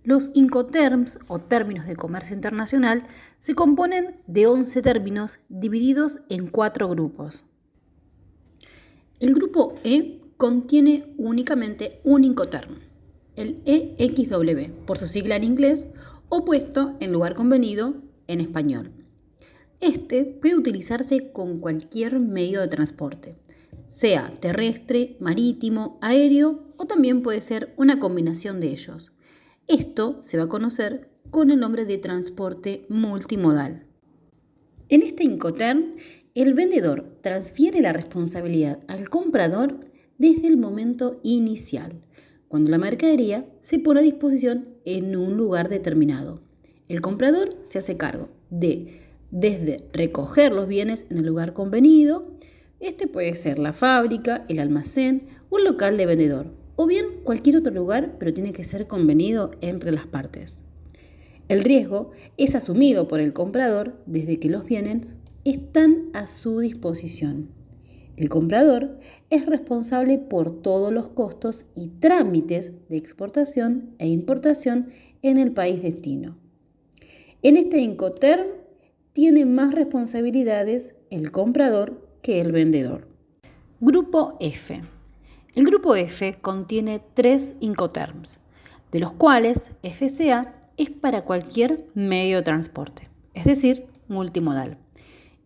Los Incoterms, o términos de comercio internacional, se componen de 11 términos divididos en 4 grupos. El grupo E contiene únicamente un Incoterm, el EXW, por su sigla en inglés, o puesto en lugar convenido en español. Este puede utilizarse con cualquier medio de transporte, sea terrestre, marítimo, aéreo o también puede ser una combinación de ellos. Esto se va a conocer con el nombre de transporte multimodal. En este Incoterm, el vendedor transfiere la responsabilidad al comprador desde el momento inicial, cuando la mercadería se pone a disposición en un lugar determinado. El comprador se hace cargo desde recoger los bienes en el lugar convenido, este puede ser la fábrica, el almacén o el local de vendedor, o bien cualquier otro lugar, pero tiene que ser convenido entre las partes. El riesgo es asumido por el comprador desde que los bienes están a su disposición. El comprador es responsable por todos los costos y trámites de exportación e importación en el país destino. En este Incoterm tiene más responsabilidades el comprador que el vendedor. Grupo F. El grupo F contiene 3 Incoterms, de los cuales FCA es para cualquier medio de transporte, es decir, multimodal.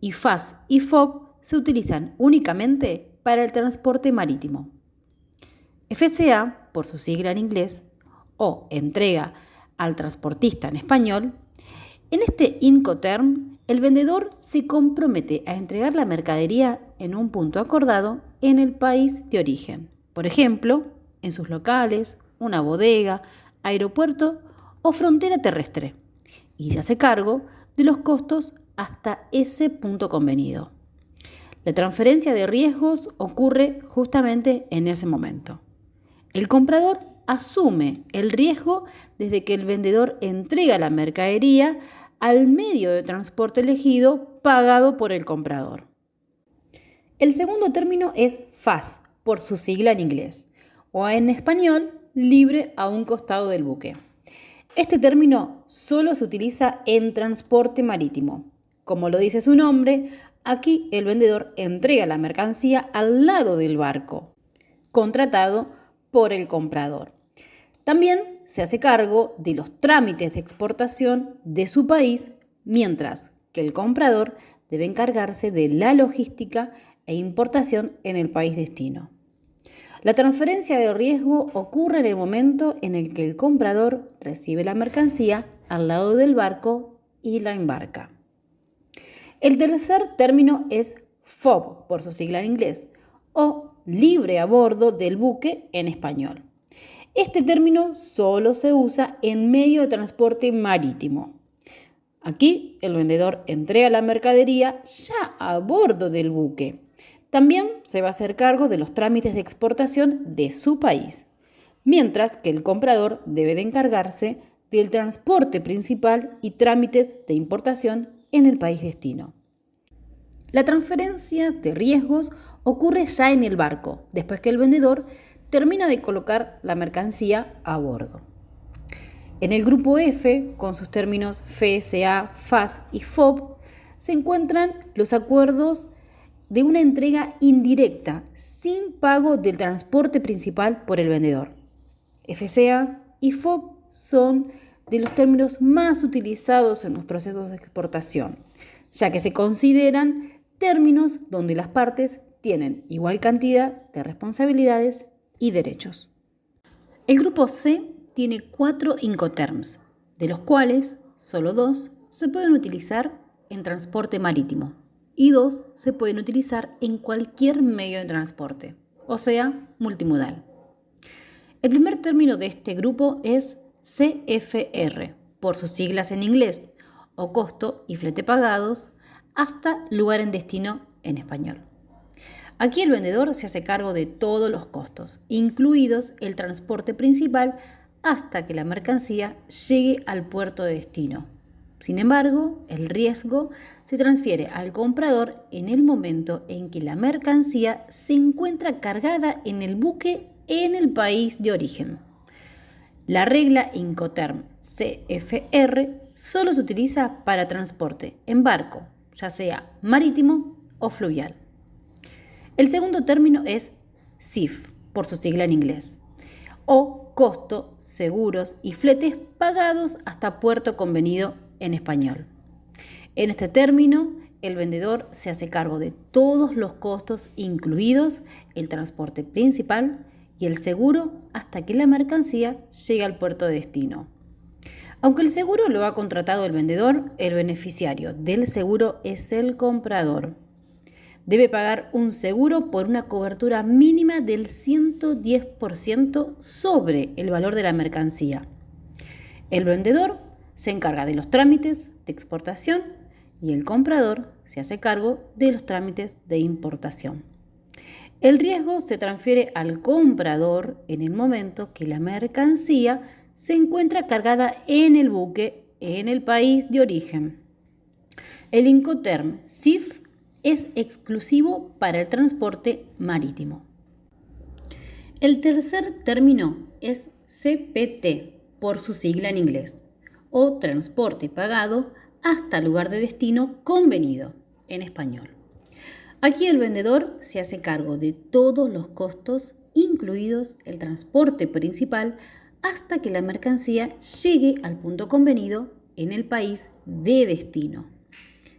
Y FAS y FOB se utilizan únicamente para el transporte marítimo. FCA, por su sigla en inglés, o entrega al transportista en español, en este Incoterm, el vendedor se compromete a entregar la mercadería en un punto acordado en el país de origen. Por ejemplo, en sus locales, una bodega, aeropuerto o frontera terrestre. Y se hace cargo de los costos hasta ese punto convenido. La transferencia de riesgos ocurre justamente en ese momento. El comprador asume el riesgo desde que el vendedor entrega la mercadería al medio de transporte elegido pagado por el comprador. El segundo término es FAS, por su sigla en inglés, o en español, libre a un costado del buque. Este término solo se utiliza en transporte marítimo. Como lo dice su nombre, aquí el vendedor entrega la mercancía al lado del barco, contratado por el comprador. También se hace cargo de los trámites de exportación de su país, mientras que el comprador debe encargarse de la logística e importación en el país destino. La transferencia de riesgo ocurre en el momento en el que el comprador recibe la mercancía al lado del barco y la embarca. El tercer término es FOB, por su sigla en inglés, o libre a bordo del buque en español. Este término solo se usa en medio de transporte marítimo. Aquí el vendedor entrega la mercadería ya a bordo del buque. También se va a hacer cargo de los trámites de exportación de su país, mientras que el comprador debe de encargarse del transporte principal y trámites de importación en el país destino. La transferencia de riesgos ocurre ya en el barco, después que el vendedor termina de colocar la mercancía a bordo. En el grupo F, con sus términos FSA, FAS y FOB, se encuentran los acuerdos de una entrega indirecta, sin pago del transporte principal por el vendedor. FCA y FOB son de los términos más utilizados en los procesos de exportación, ya que se consideran términos donde las partes tienen igual cantidad de responsabilidades y derechos. El grupo C tiene 4 Incoterms, de los cuales solo 2 se pueden utilizar en transporte marítimo y 2 se pueden utilizar en cualquier medio de transporte, o sea, multimodal. El primer término de este grupo es CFR, por sus siglas en inglés, o costo y flete pagados, hasta lugar en destino en español. Aquí el vendedor se hace cargo de todos los costos, incluidos el transporte principal, hasta que la mercancía llegue al puerto de destino. Sin embargo, el riesgo se transfiere al comprador en el momento en que la mercancía se encuentra cargada en el buque en el país de origen. La regla Incoterm CFR solo se utiliza para transporte en barco, ya sea marítimo o fluvial. El segundo término es CIF, por su sigla en inglés, o costo, seguros y fletes pagados hasta puerto convenido en español. En este término, el vendedor se hace cargo de todos los costos, incluidos el transporte principal y el seguro, hasta que la mercancía llegue al puerto de destino. Aunque el seguro lo ha contratado el vendedor, el beneficiario del seguro es el comprador. Debe pagar un seguro por una cobertura mínima del 110% sobre el valor de la mercancía. El vendedor se encarga de los trámites de exportación y el comprador se hace cargo de los trámites de importación. El riesgo se transfiere al comprador en el momento que la mercancía se encuentra cargada en el buque en el país de origen. El Incoterm CIF es exclusivo para el transporte marítimo. El tercer término es CPT, por su sigla en inglés, o transporte pagado hasta lugar de destino convenido en español. Aquí el vendedor se hace cargo de todos los costos, incluidos el transporte principal, hasta que la mercancía llegue al punto convenido en el país de destino.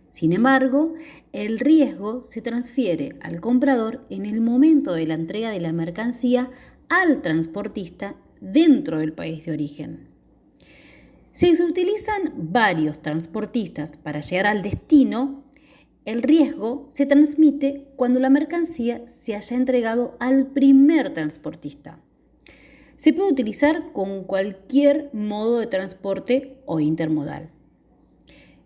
Sin embargo, el riesgo se transfiere al comprador en el momento de la entrega de la mercancía al transportista dentro del país de origen. Si se utilizan varios transportistas para llegar al destino, el riesgo se transmite cuando la mercancía se haya entregado al primer transportista. Se puede utilizar con cualquier modo de transporte o intermodal.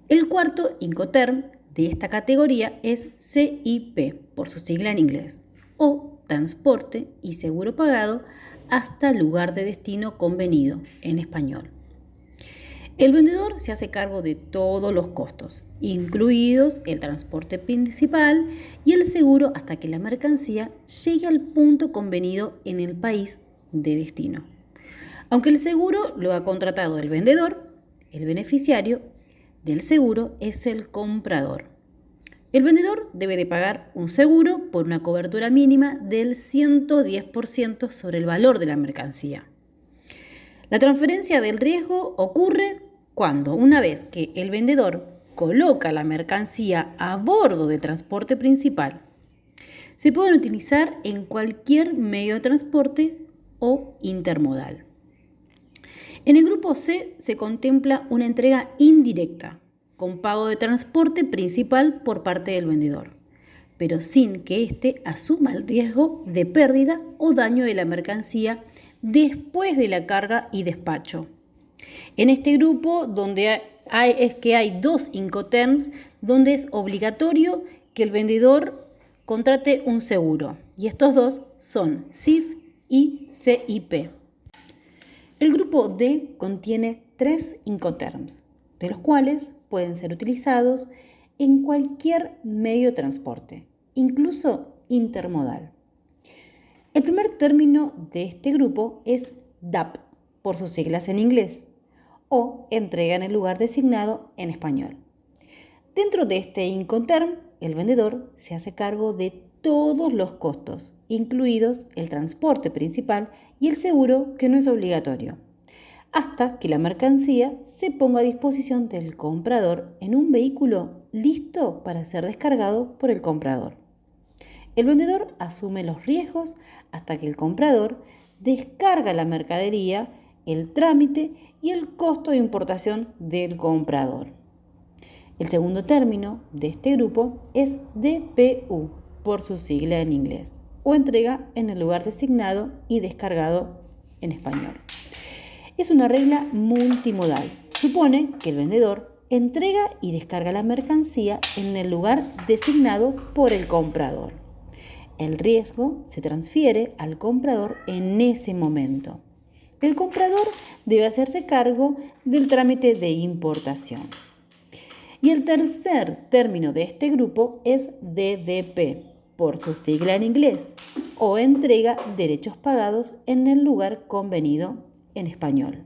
El cuarto Incoterm de esta categoría es CIP, por su sigla en inglés, o transporte y seguro pagado hasta lugar de destino convenido en español. El vendedor se hace cargo de todos los costos, incluidos el transporte principal y el seguro, hasta que la mercancía llegue al punto convenido en el país de destino. Aunque el seguro lo ha contratado el vendedor, el beneficiario del seguro es el comprador. El vendedor debe de pagar un seguro por una cobertura mínima del 110% sobre el valor de la mercancía. La transferencia del riesgo ocurre cuando, una vez que el vendedor coloca la mercancía a bordo del transporte principal, se pueden utilizar en cualquier medio de transporte o intermodal. En el grupo C se contempla una entrega indirecta, con pago de transporte principal por parte del vendedor, pero sin que éste asuma el riesgo de pérdida o daño de la mercancía después de la carga y despacho. En este grupo hay dos Incoterms donde es obligatorio que el vendedor contrate un seguro, y estos dos son CIF y CIP. El grupo D contiene 3 Incoterms, de los cuales pueden ser utilizados en cualquier medio de transporte, incluso intermodal. El primer término de este grupo es DAP, por sus siglas en inglés, o entrega en el lugar designado en español. Dentro de este Incoterm, el vendedor se hace cargo de todos los costos, incluidos el transporte principal y el seguro, que no es obligatorio, hasta que la mercancía se ponga a disposición del comprador en un vehículo listo para ser descargado por el comprador. El vendedor asume los riesgos hasta que el comprador descarga la mercadería, el trámite y el costo de importación del comprador. El segundo término de este grupo es DPU, por su sigla en inglés, o entrega en el lugar designado y descargado en español. Es una regla multimodal. Supone que el vendedor entrega y descarga la mercancía en el lugar designado por el comprador. El riesgo se transfiere al comprador en ese momento. El comprador debe hacerse cargo del trámite de importación. Y el tercer término de este grupo es DDP, por su sigla en inglés, o entrega derechos pagados en el lugar convenido en español.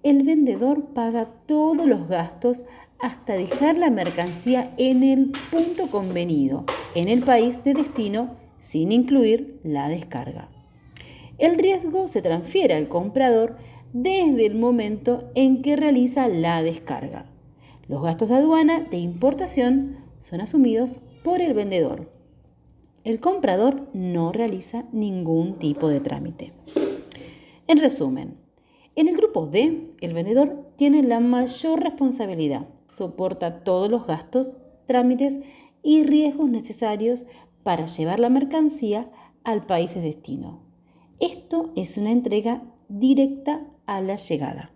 El vendedor paga todos los gastos hasta dejar la mercancía en el punto convenido, en el país de destino, sin incluir la descarga. El riesgo se transfiere al comprador desde el momento en que realiza la descarga. Los gastos de aduana de importación son asumidos por el vendedor. El comprador no realiza ningún tipo de trámite. En resumen, en el grupo D, el vendedor tiene la mayor responsabilidad, soporta todos los gastos, trámites y riesgos necesarios para llevar la mercancía al país de destino. Esto es una entrega directa a la llegada.